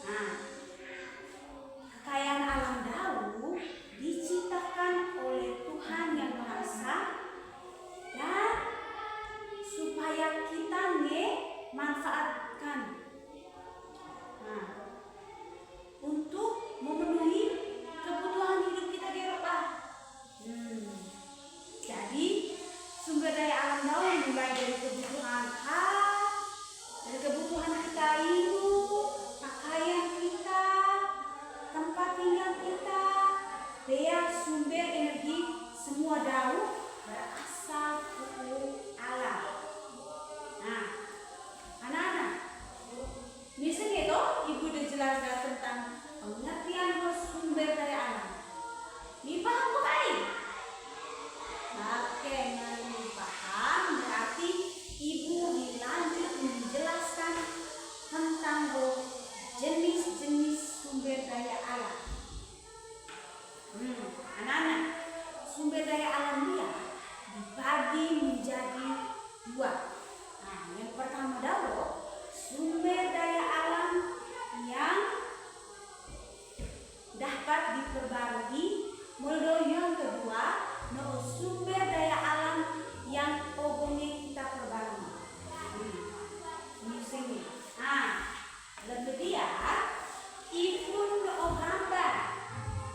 Nah, kekayaan alam Dau diciptakan oleh Tuhan Yang Maha Esa dan supaya kita manfaatkan untuk memenuhi kebutuhan hidup kita di Eropa. Jadi sumber daya alam Dau mulai dari kebutuhan dari kebutuhan kita hidup, pakaian kita, tempat tinggal kita, daya sumber energi, semua Dau berasal dari alam. Nah, anak-anak, misalnya itu ibu udah jelaskan tentang pengertian sumber daya alam. Ini paham bukan? Oke, paham berarti ibu dilanjut menjelaskan tentang jenis-jenis sumber daya alam. Anak-anak, sumber daya alam dia dibagi menjadi dua. Nah, yang pertama Dau, sumber daya alam yang dapat diperbarui. Mulai yang kedua, sumber daya alam yang pokoknya kita perbarui. Ini sini. Nah, lalu dia ifun gambar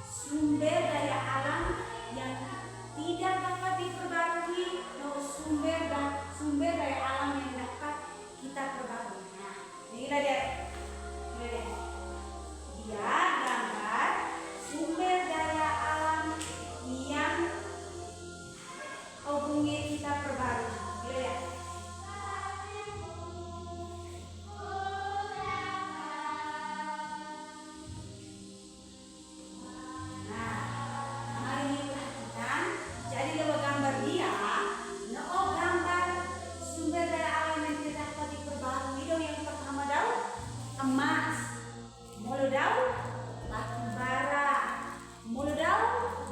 sumber daya alam yang tidak dapat diperbarui, sumber daya alam yang dapat kita perbarui. Nah, ini dia. Dia gambar sumber daya alam yang hubungi kita perbarui. Lihat. Jadi lewat gambar dia, gambar sumber daya alam yang tidak dapat diperbarui. Yang pertama Dau, emas. Mulu Dau, batu bara. Mulu Dau,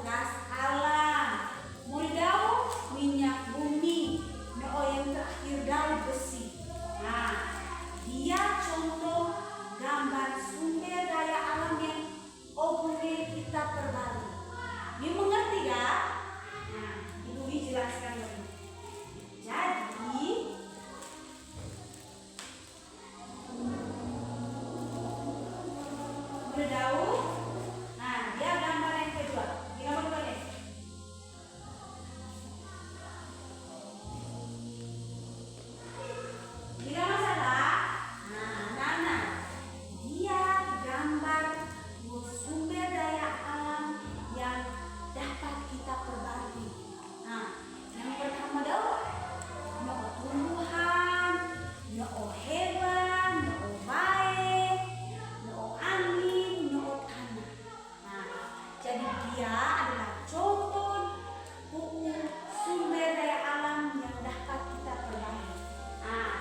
gas alam. Mulu Dau, minyak bumi. Yang terakhir Dau, besi. Nah, dia contoh gambar sumber daya alam yang boleh kita perbarui. Ini mengerti gak? Nah, Ibu jelaskan lagi. Jadi Dau. Nah, dia gambar yang kedua. Gambar boleh. Tidak masalah. Nah, dia gambar sumber daya alam yang dapat kita perbarui. Nah, yang pertama Dau, tumbuhan, hewan, baik, angin, tanah. Nah, jadi dia adalah contoh sumber daya alam yang dapat kita perbarui. Nah,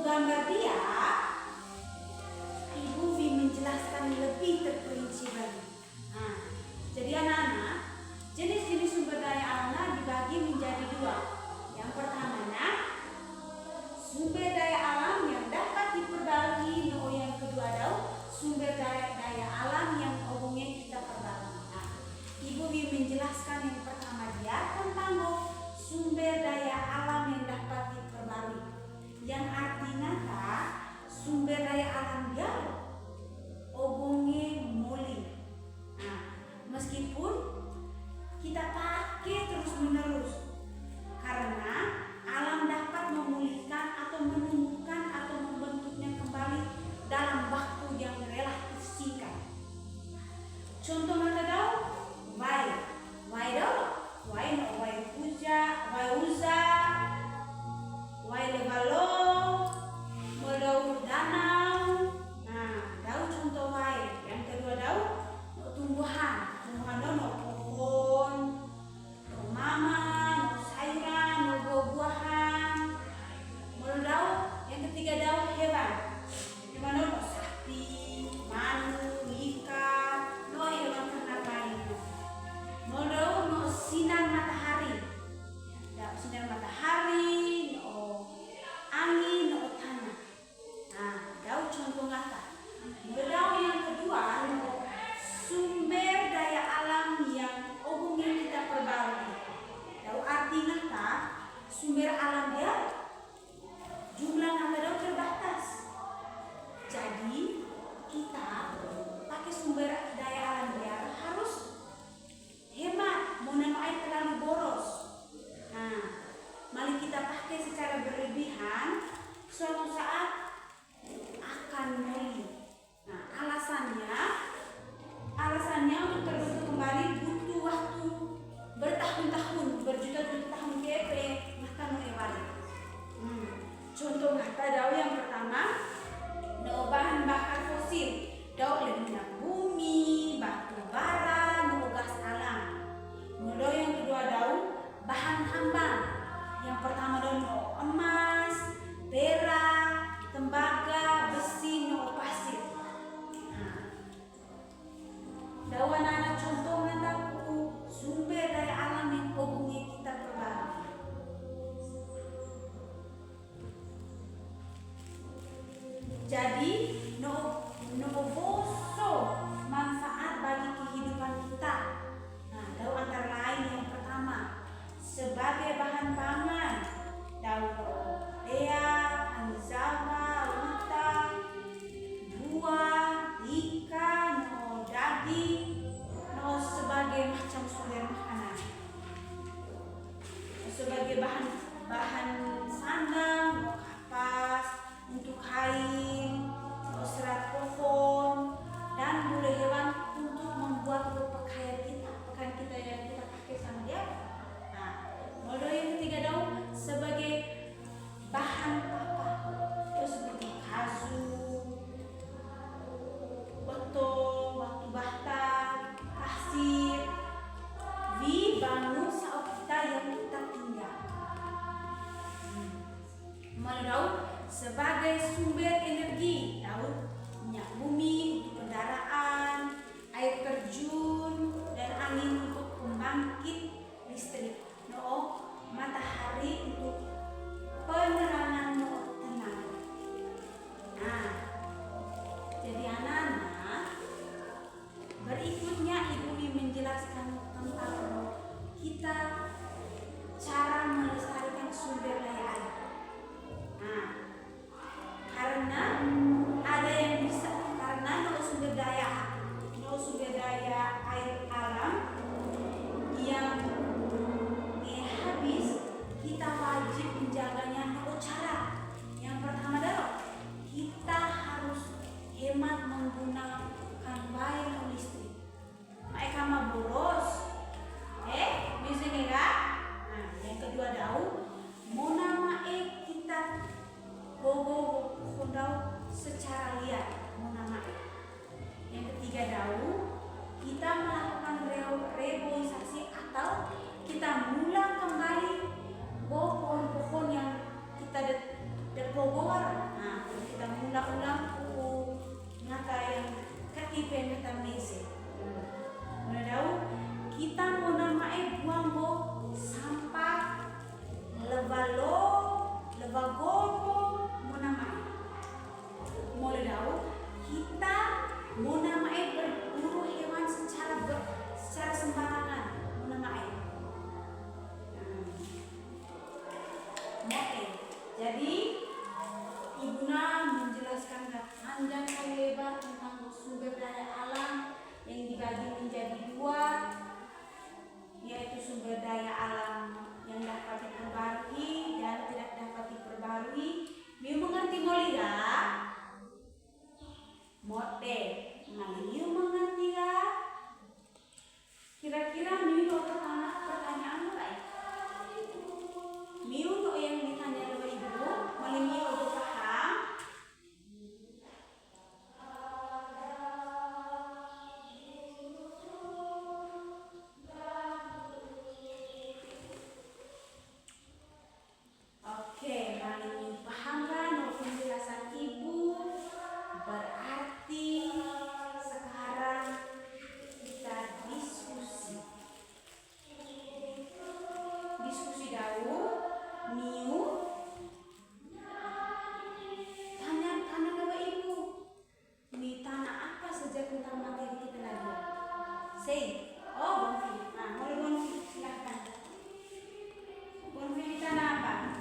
gambar dia, Ibu menjelaskan lebih terperinci lagi. Nah, jadi anak-anak, jenis-jenis sumber daya alam dibagi menjadi dua. Yang pertamanya sumber daya alam yang dapat diperbarui. Yang kedua Dau, sumber daya alam yang umumnya kita perbarui. Nah, Ibu menjelaskan yang pertama dia tentang sumber daya alam yang dapat diperbarui. Yang artinya sumber daya alam dia obonge muli. Nah, meskipun kita pakai terus menerus, karena alam dapat memulihkan atau menumbuhkan atau membentuknya kembali dalam waktu yang relatif singkat. Contoh mana Dau? Wai Dau, wai puja, wai uza, wai lebalo, Dau danau. Nah, Dau contoh wai. Yang kedua Dau, tumbuhan pohon, mama, sayuran, buah-buahan. Dau, yang ketiga Dau hewan. Hewan sapi, manu, ikan, hewan ternak sumber daya alam dia harus hemat, mau air terlalu boros. Nah, mari kita pakai secara berlebihan, suatu saat akan moli. Nah, alasannya untuk terbentuk kembali butuh waktu bertahun-tahun, berjuta-juta tahun kepe, maka balik. Contoh kata daun yang pertama, no bahan bakar fosil, daun minyak bumi, batu bara, no gas alam. No yang kedua daun bahan tambang. Yang pertama daun no emas, perak, tembaga, besi, no pasir. Daun anak contoh nandaku sumber daya alam yang hubungi kita perbarui. Jadi no boso manfaat bagi kehidupan kita. Nah, daun antara lain yang pertama sebagai bahan pangan, daun lea, anzava, uta, buah, ikan, no daging, no sebagai macam sumber makanan. Sebagai bahan sandang, no kapas untuk kain, no serat pohon, dan bulu hewan untuk membuat pakaian kita yang kita pakai sama dia. Nah, model yang ketiga daun sebagai bahan apa? Itu seperti kayu, beton, batu bata, pasir, bangun saat kita yang kita tinggal. Model daun sebagai sumber energi, daun minyak bumi untuk kendaraan, air terjun, dan angin untuk pembangkit listrik. No, matahari untuk penerangan tenang. Nah, jadi anak-anak, berikutnya Ibu menjelaskan tentang kita cara melestarikan sumber daya air. Nah, karena ada yang bisa, karena sumber daya air alam yang habis, kita wajib menjaganya dengan cara. Yang pertama adalah kita harus hemat menggunakan wayar listrik. Mereka mah boros, misalnya kan? Nah, yang kedua daun, mau nama kita bobo daun secara liar, mau nama. Yang ketiga daun, kita melakukan reboisasi atau kita mulai kembali pohon-pohon yang kita depogor. Nah, kita ulang-ulang ngata yang ketipen kata mese. Mulai daun, kita mau namai buang sampah levagogo mau namai. Mulai daun, kita mau namai berburu hewan secara sembarangan mau namai. Jadi Ibuna menjelaskan panjang kali lebar tentang sumber daya alam yang dibagi menjadi dua, yaitu sumber daya alam yang dapat diperbarui dan tidak dapat diperbarui. Miu mengerti molida? Mote, Miu mengerti ya? Kira-kira Miu pertanyaan mulai. Miu untuk yang ditanya oleh Ibu, mulai Miu udah paham? Oke, mari Miu paham kan maupun penjelasan Ibu? Berarti sekarang kita diskusi dahulu. Miu tanya kepada Ibu, Miu tanya apa saja tentang materi kita lagi? Say, Bonfi. Nah, mulai Bonfi, silakan. Bonfi ditanya apa?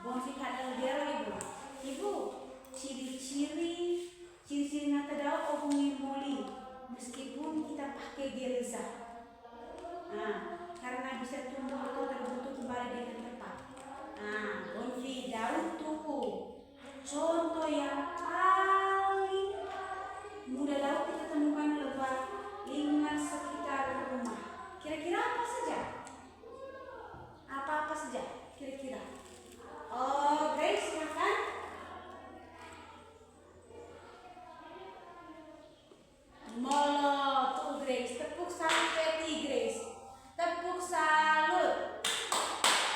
bonfi kadal biar ibu. Ibu, ciri-ciri ngata daun obungi moli meskipun kita pakai geleza. Karena bisa tumbuh atau terbentuk kembali dengan tepat. Bonfi daun tuku. Contoh yang paling mudah daun kita temukan lebar lingkungan sekitar rumah. Kira-kira apa saja? Apa-apa saja kira-kira? Oh, Grace, silakan. Molo, tuh Grace. Tepuk salut Betty, Grace. Tepuk salut.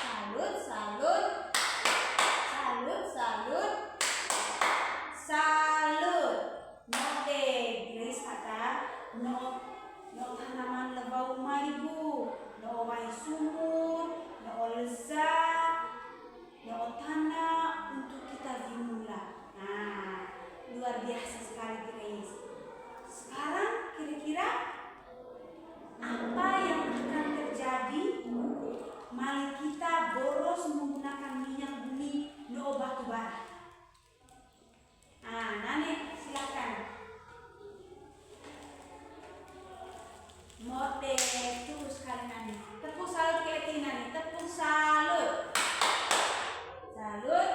Salut, salut. Salut, salut. Salut. Note, Grace kata, no tanaman lebau rumah ibu. No wai sumur, no lezat, no tanah untuk kita dimula. Luar biasa sekali Grace. Sekarang kira-kira apa yang akan terjadi mari kita boros menggunakan minyak bumi no batu bara? Nani silakan. Mode tunggu sekali Nani. Tepuk salut ke Eti Nani. Tepuk salut. Salut.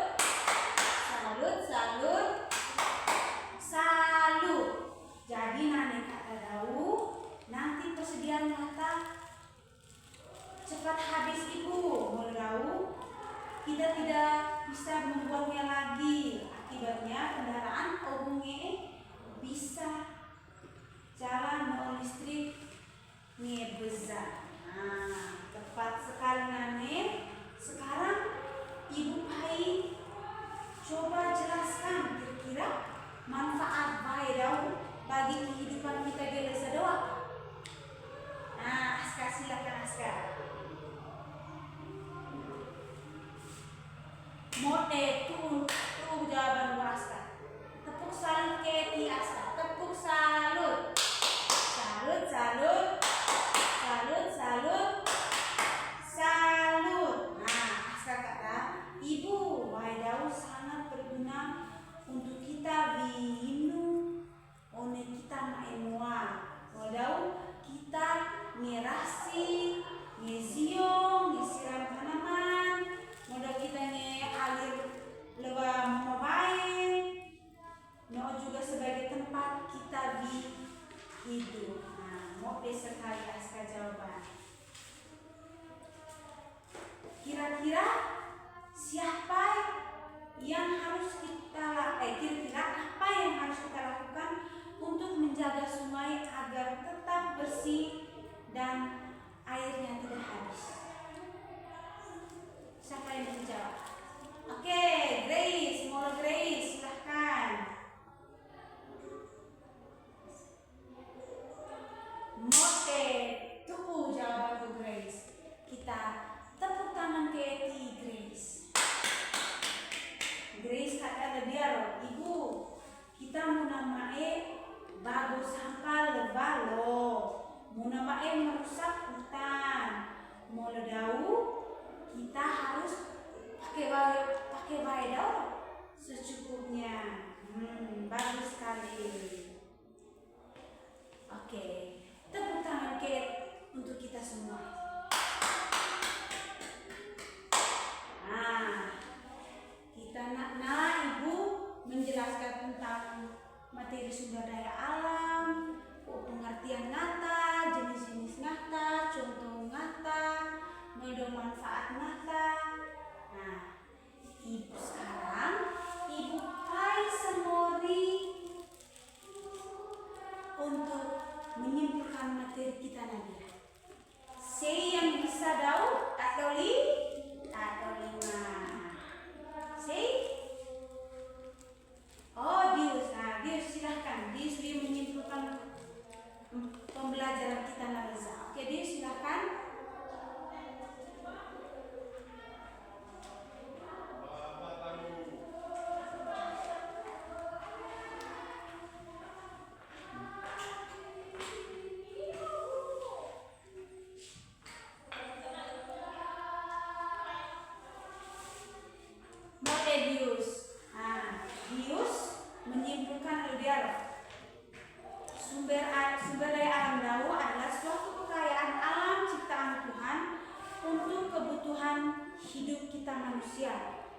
Salut, salut. Salut. Jadi Nani kata Dau, nanti persediaan mata cepat habis ibu. Mau Dau, kita tidak bisa membuangnya lagi. Akibatnya kendaraan obungnya bisa jalan no listrik besar. Tepat sekali Nani. Sekarang Ibu Pai coba jelaskan kira-kira manfaat baik Dau bagi kehidupan kita di desa doa. Aska silakan Aska. Mode tuh jawaban Aska. Tepuk salut Keti Aska. Tepuk salut. Salut, salut. Salut, salut. Salut. Aska kata, Ibu, Waidau sangat berguna untuk kita minum. One kita main mual. Waidau kita ngerasi, ngeziong, ngesiram tanaman. Modal kita alir lewat mobile. No juga sebagai tempat kita hidup. Mau sekali Aska jawaban. Kira-kira siapa yang harus kita kira-kira apa yang harus kita lakukan untuk menjaga sungai agar tetap bersih dan airnya tidak habis? Siapa yang bisa jawab? Oke, Grace, mau Grace, silahkan. Mote, tunggu jawaban ke Grace. Kita tepuk tangan ke Eti Grace. Grace kata dia, Ibu, kita mau namae bagus sampah lebalo, mau namae merusak hutan, mau ledau, kita harus pakai baedau secukupnya. Bagus sekali. Oke, tepuk tangan untuk kita semua. Kita Ibu menjelaskan tentang materi sumber daya alam, pengertian ngata, jenis-jenis ngata, contoh ngata, manfaat ngata. Ibu sekarang Ibu Pai Semori untuk menyimpulkan materi kita nanti. Say yang bisa Dau atau lima. Say. Oh, Dius. Dius silahkan. Dius 5.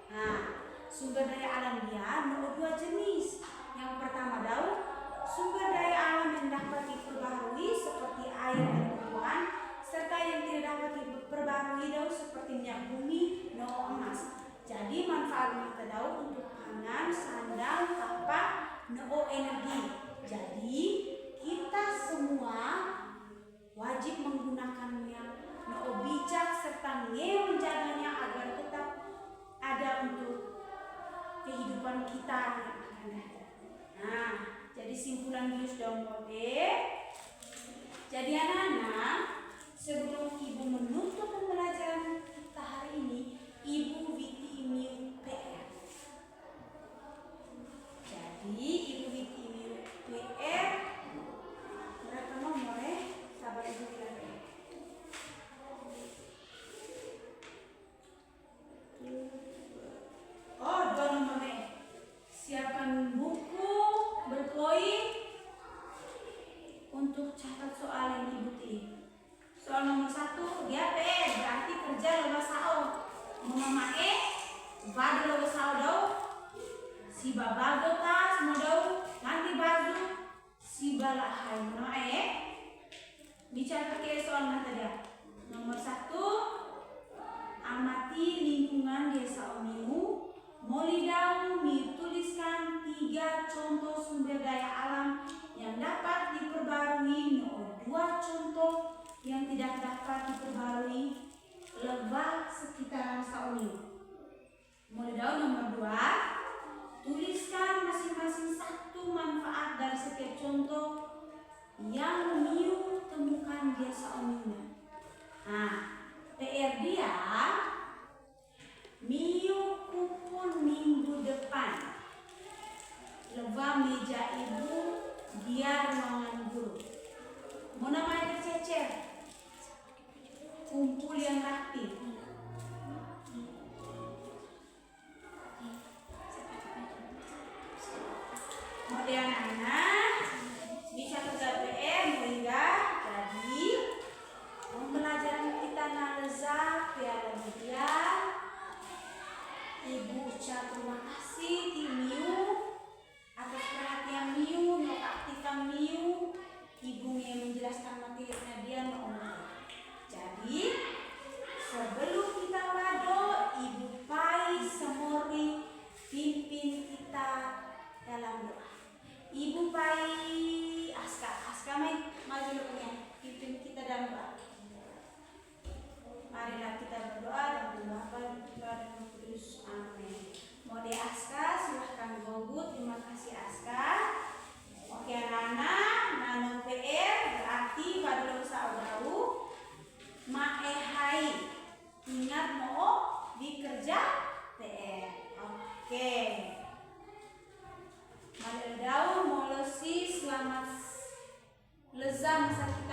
Nah, sumber daya alam dia dua jenis. Yang pertama sumber daya alam yang dapat diperbarui seperti air dan tumbuhan, serta yang tidak dapat diperbarui seperti minyak bumi, emas. Jadi manfaatnya untuk pangan, sandang, tapak, energi. Jadi kita semua wajib menggunakannya, bijak serta menjaganya agar tetap ada untuk kehidupan kita yang akan datang. Nah, jadi simpulan bius jadi anak-anak, sebelum ibu menutup pembelajaran kita hari ini, ibu Witi Imiu PR. Jadi ibu Witi Imiu PR berapa nomor ya? Sabar ibu bilang. Oh, 2 nomor ya. Siapkan buku berpoin untuk catat soal yang ibu pilih. Soal nomor 1 dia PR berarti kerja lomba sao. Mama badu lomba sao si babago tas modau ganti baju si balahai bicara pakai soal tadi. Nomor 1, amati lingkungan desa Omiu. Molidau tuliskan 3 contoh sumber daya alam yang dapat diperbarui, 2 contoh yang tidak dapat diperbarui lebah sekitaran Sauniu. Molidau nomor 2, tuliskan masing-masing 1 manfaat dari setiap contoh yang Miu temukan di Sauniu. Nah, PR dia Miu kumpul minggu depan. Lebah meja ibu, dia ruangan guru. Mau namanya tercecer. Kumpul yang rapi. Model anak bisa kerja PR hingga jadi pembelajaran kita naleza piala media. Ibu ucap terima kasih di Miu atas perhatian Miu, aktifkan Miu. Ibu yang menjelaskan materinya dia Jadi sebelum kita wado, Ibu Pai Semori pimpin kita dalam doa. Ibu Pai Aska maju punya pimpin kita dalam doa. Marilah kita berdoa dan Bapa dan Putra dan Roh Kudus. Amin. Mode Aska, silahkan gogut. Terima kasih Aska. Oke anak-anak, nano PR berarti pada saudara hai. Ingat mau dikerja PR. Oke. Mari daun mau lesi selamat lezat masa kita